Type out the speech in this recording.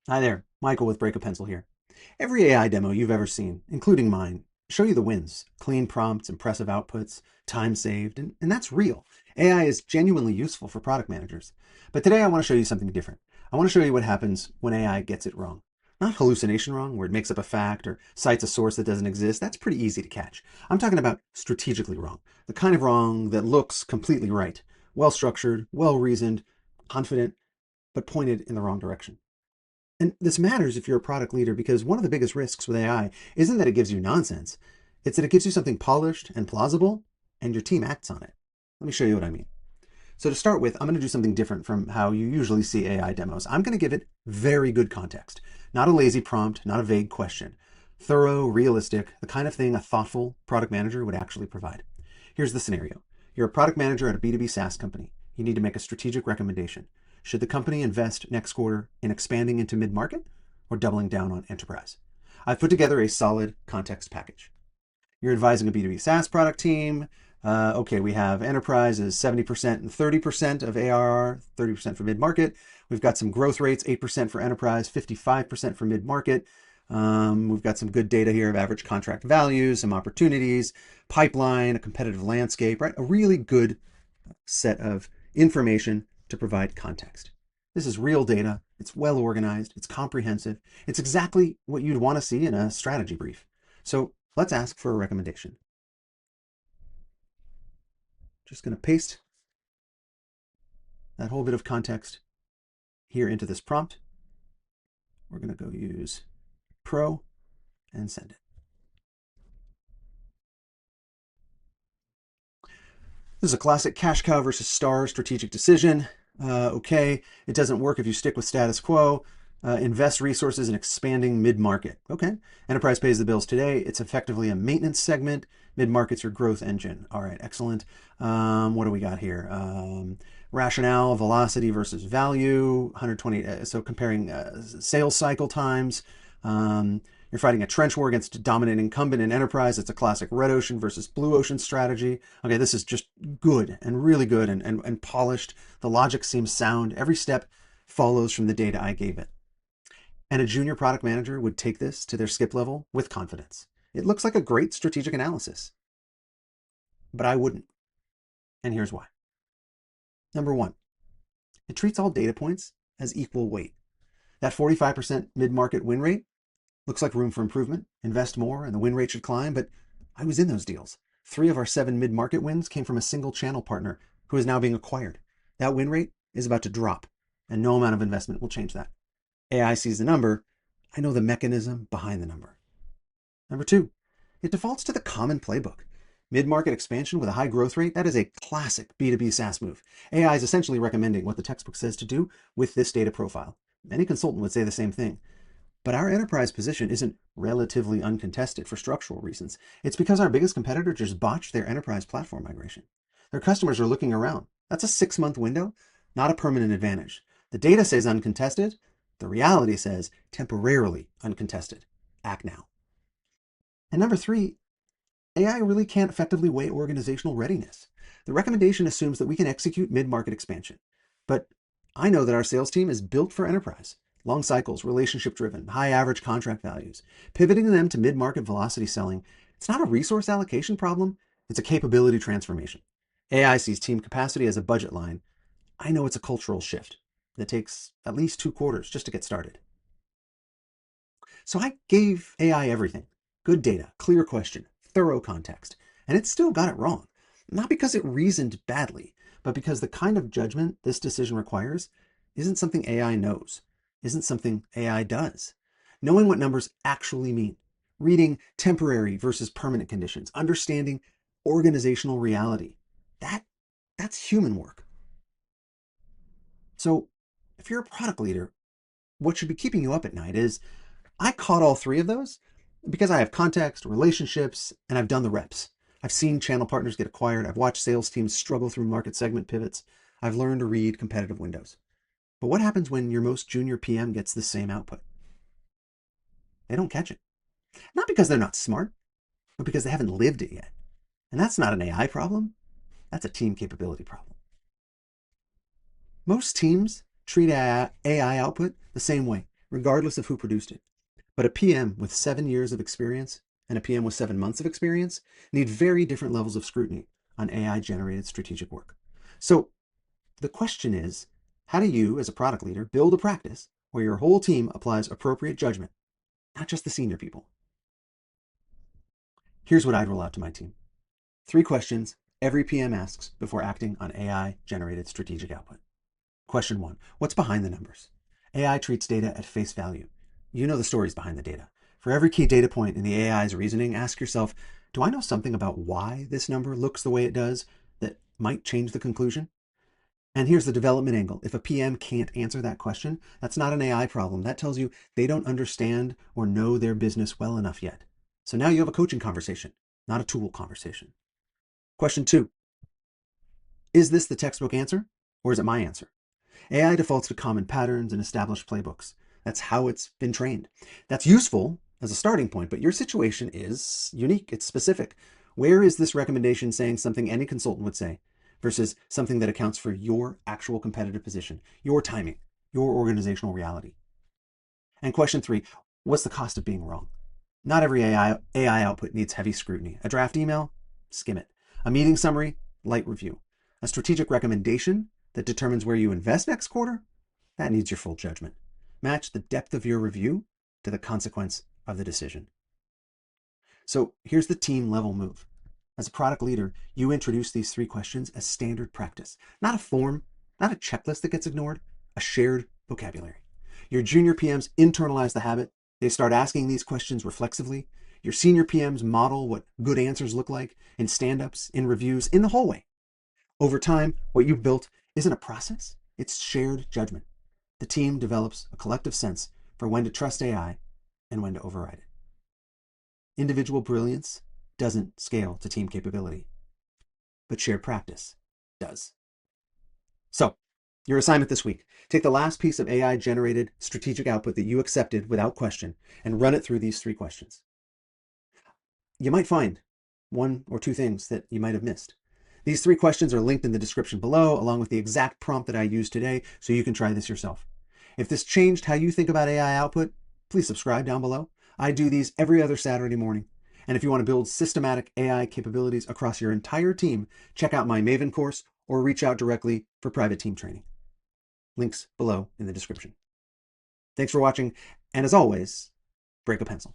Hi there, Michael with Break a Pencil here. Every AI demo you've ever seen, including mine, show you the wins. Clean prompts, impressive outputs, time saved, and that's real. AI is genuinely useful for product managers. But today I want to show you something different. I want to show you what happens when AI gets it wrong. Not hallucination wrong, where it makes up a fact or cites a source that doesn't exist. That's pretty easy to catch. I'm talking about strategically wrong, the kind of wrong that looks completely right, well structured, well reasoned, confident, but pointed in the wrong direction. And this matters if you're a product leader because one of the biggest risks with AI isn't that it gives you nonsense, it's that it gives you something polished and plausible and your team acts on it. Let me show you what I mean. So to start with, I'm going to do something different from how you usually see AI demos. I'm going to give it very good context, not a lazy prompt, not a vague question. Thorough, realistic, the kind of thing a thoughtful product manager would actually provide. Here's the scenario. You're a product manager at a B2B SaaS company. You need to make a strategic recommendation. Should the company invest next quarter in expanding into mid-market or doubling down on enterprise? I've put together a solid context package. You're advising a B2B SaaS product team. Okay, we have enterprise is 70% and 30% of ARR, 30% for mid-market. We've got some growth rates, 8% for enterprise, 55% for mid-market. We've got some good data here of average contract values, some opportunities, pipeline, a competitive landscape, right? A really good set of information to provide context. This is real data. It's well organized. It's comprehensive. It's exactly what you'd want to see in a strategy brief. So let's ask for a recommendation. Just going to paste that whole bit of context here into this prompt. We're going to go use Pro and send it. This is a classic cash cow versus star strategic decision. Okay, it doesn't work if you stick with status quo. Invest resources in expanding mid-market. Okay, enterprise pays the bills today. It's effectively a maintenance segment. Mid-market's your growth engine. All right, excellent. What do we got here? Rationale, velocity versus value, 120. So comparing sales cycle times. You're fighting a trench war against a dominant incumbent in enterprise. It's a classic red ocean versus blue ocean strategy. Okay, this is just good and really good and polished. The logic seems sound. Every step follows from the data I gave it. And a junior product manager would take this to their skip level with confidence. It looks like a great strategic analysis, but I wouldn't. And here's why. Number one, it treats all data points as equal weight. That 45% mid-market win rate looks like room for improvement. Invest more and the win rate should climb, but I was in those deals. 3 of our 7 mid-market wins came from a single channel partner who is now being acquired. That win rate is about to drop, and no amount of investment will change that. AI sees the number. I know the mechanism behind the number. Number 2, it defaults to the common playbook. Mid-market expansion with a high growth rate, that is a classic B2B SaaS move. AI is essentially recommending what the textbook says to do with this data profile. Any consultant would say the same thing. But our enterprise position isn't relatively uncontested for structural reasons. It's because our biggest competitor just botched their enterprise platform migration. Their customers are looking around. That's a 6-month window, not a permanent advantage. The data says uncontested. The reality says temporarily uncontested. Act now. And number 3, AI really can't effectively weigh organizational readiness. The recommendation assumes that we can execute mid-market expansion. But I know that our sales team is built for enterprise. Long cycles, relationship-driven, high average contract values. Pivoting them to mid-market velocity selling, it's not a resource allocation problem, it's a capability transformation. AI sees team capacity as a budget line. I know it's a cultural shift that takes at least 2 quarters just to get started. So I gave AI everything. Good data, clear question, thorough context. And it still got it wrong. Not because it reasoned badly, but because the kind of judgment this decision requires isn't something AI knows, isn't something AI does. Knowing what numbers actually mean, reading temporary versus permanent conditions, understanding organizational reality, that's human work. So if you're a product leader, what should be keeping you up at night is I caught all 3 of those because I have context, relationships, and I've done the reps. I've seen channel partners get acquired. I've watched sales teams struggle through market segment pivots. I've learned to read competitive windows. But what happens when your most junior PM gets the same output? They don't catch it. Not because they're not smart, but because they haven't lived it yet. And that's not an AI problem. That's a team capability problem. Most teams treat AI output the same way. regardless of who produced it. But a PM with 7 years of experience and a PM with 7 months of experience need very different levels of scrutiny on AI-generated strategic work. So the question is, how do you, as a product leader, build a practice where your whole team applies appropriate judgment, not just the senior people? Here's what I'd roll out to my team. 3 questions every PM asks before acting on AI-generated strategic output. Question 1, what's behind the numbers? AI treats data at face value. You know the stories behind the data. For every key data point in the AI's reasoning, ask yourself, do I know something about why this number looks the way it does that might change the conclusion? And here's the development angle. If a PM can't answer that question, that's not an AI problem. That tells you they don't understand or know their business well enough yet. So now you have a coaching conversation, not a tool conversation. Question 2, is this the textbook answer or is it my answer? AI defaults to common patterns and established playbooks. That's how it's been trained. That's useful as a starting point, but your situation is unique. It's specific. Where is this recommendation saying something any consultant would say versus something that accounts for your actual competitive position, your timing, your organizational reality? And question 3, what's the cost of being wrong? Not every AI output needs heavy scrutiny. A draft email, skim it. A meeting summary, light review. A strategic recommendation that determines where you invest next quarter, that needs your full judgment. Match the depth of your review to the consequence of the decision. So here's the team level move. As a product leader, you introduce these 3 questions as standard practice, not a form, not a checklist that gets ignored, a shared vocabulary. Your junior PMs internalize the habit. They start asking these questions reflexively. Your senior PMs model what good answers look like in stand-ups, in reviews, in the hallway. Over time, what you've built isn't a process, it's shared judgment. The team develops a collective sense for when to trust AI and when to override it. Individual brilliance doesn't scale to team capability, but shared practice does. So, your assignment this week, take the last piece of AI-generated strategic output that you accepted without question and run it through these 3 questions. You might find 1 or 2 things that you might have missed. These 3 questions are linked in the description below, along with the exact prompt that I used today, so you can try this yourself. If this changed how you think about AI output, please subscribe down below. I do these every other Saturday morning. And if you want to build systematic AI capabilities across your entire team, check out my Maven course or reach out directly for private team training. Links below in the description. Thanks for watching, and as always, break a pencil.